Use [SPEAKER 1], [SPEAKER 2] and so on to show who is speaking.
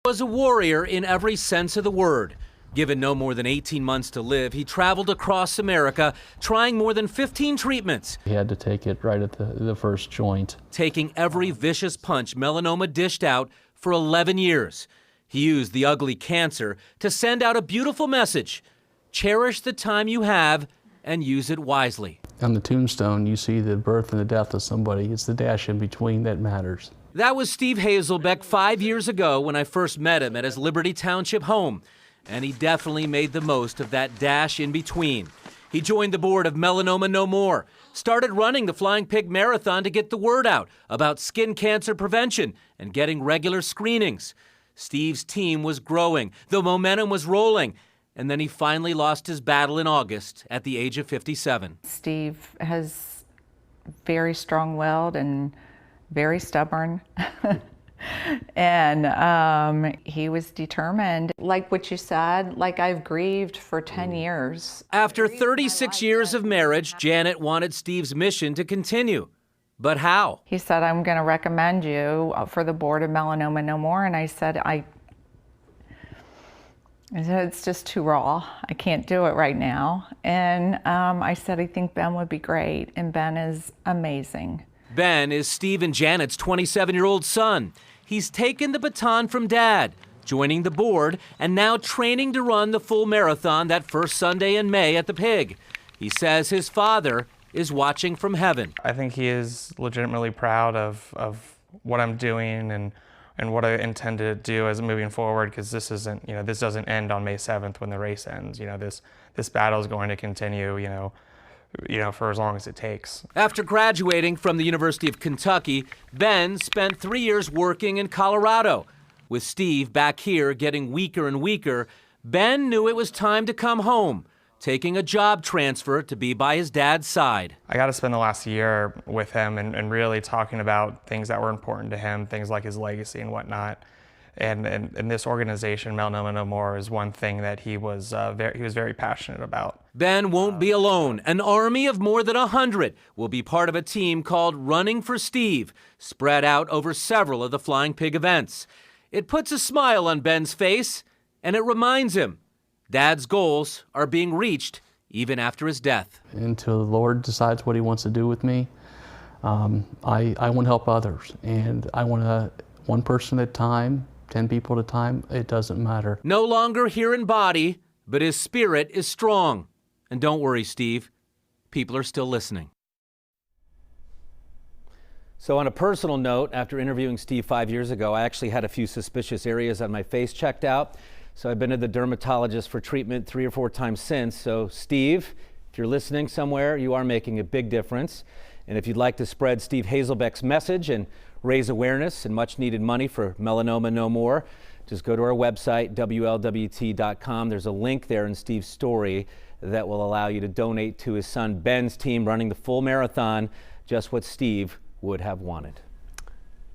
[SPEAKER 1] Was a warrior in every sense of the word. Given no more than 18 months to live, he traveled across America, trying more than 15 treatments.
[SPEAKER 2] He had to take it right at the first joint.
[SPEAKER 1] Taking every vicious punch melanoma dished out for 11 years. He used the ugly cancer to send out a beautiful message. Cherish the time you have and use it wisely.
[SPEAKER 2] On the tombstone, you see the birth and the death of somebody. It's the dash in between that matters.
[SPEAKER 1] That was Steve Hazelbeck 5 years ago when I first met him at his Liberty Township home. And he definitely made the most of that dash in between. He joined the board of Melanoma No More, started running the Flying Pig Marathon to get the word out about skin cancer prevention and getting regular screenings. Steve's team was growing, the momentum was rolling, and then he finally lost his battle in August at the age of 57.
[SPEAKER 3] Steve has very strong-willed and very stubborn. And he was determined. Like what you said, like I've grieved for 10 years.
[SPEAKER 1] After 36 years of marriage, Janet wanted Steve's mission to continue. But how?
[SPEAKER 3] He said, I'm going to recommend you for the board of Melanoma No More. And I said, it's just too raw. I can't do it right now. And I said, I think Ben would be great. And Ben is amazing.
[SPEAKER 1] Ben is Steve and Janet's 27-year-old son. He's taken the baton from Dad, joining the board, and now training to run the full marathon that first Sunday in May at the Pig. He says his father is watching from heaven.
[SPEAKER 4] I think he is legitimately proud of what I'm doing and what I intend to do as moving forward, because this isn't, this doesn't end on May 7th when the race ends. This battle is going to continue, for as long as it takes.
[SPEAKER 1] After graduating from the University of Kentucky, Ben spent 3 years working in Colorado. With Steve back here getting weaker and weaker, Ben knew it was time to come home, taking a job transfer to be by his dad's side.
[SPEAKER 4] I got to spend the last year with him and really talking about things that were important to him, things like his legacy and whatnot. And this organization, Melanoma No More, is one thing that he was very passionate about.
[SPEAKER 1] Ben won't be alone. An army of more than 100 will be part of a team called Running for Steve, spread out over several of the Flying Pig events. It puts a smile on Ben's face, and it reminds him Dad's goals are being reached even after his death.
[SPEAKER 2] Until the Lord decides what he wants to do with me, I want to help others, and I want to, one person at a time, 10 people at a time, it doesn't matter.
[SPEAKER 1] No longer here in body, but his spirit is strong. And don't worry, Steve, people are still listening. So on a personal note, after interviewing Steve 5 years ago, I actually had a few suspicious areas on my face checked out. So I've been to the dermatologist for treatment 3 or 4 times since. So Steve, if you're listening somewhere, you are making a big difference. And if you'd like to spread Steve Hazelbeck's message and raise awareness and much needed money for Melanoma No More, just go to our website, WLWT.com. There's a link there in Steve's story that will allow you to donate to his son Ben's team running the full marathon, just what Steve would have wanted.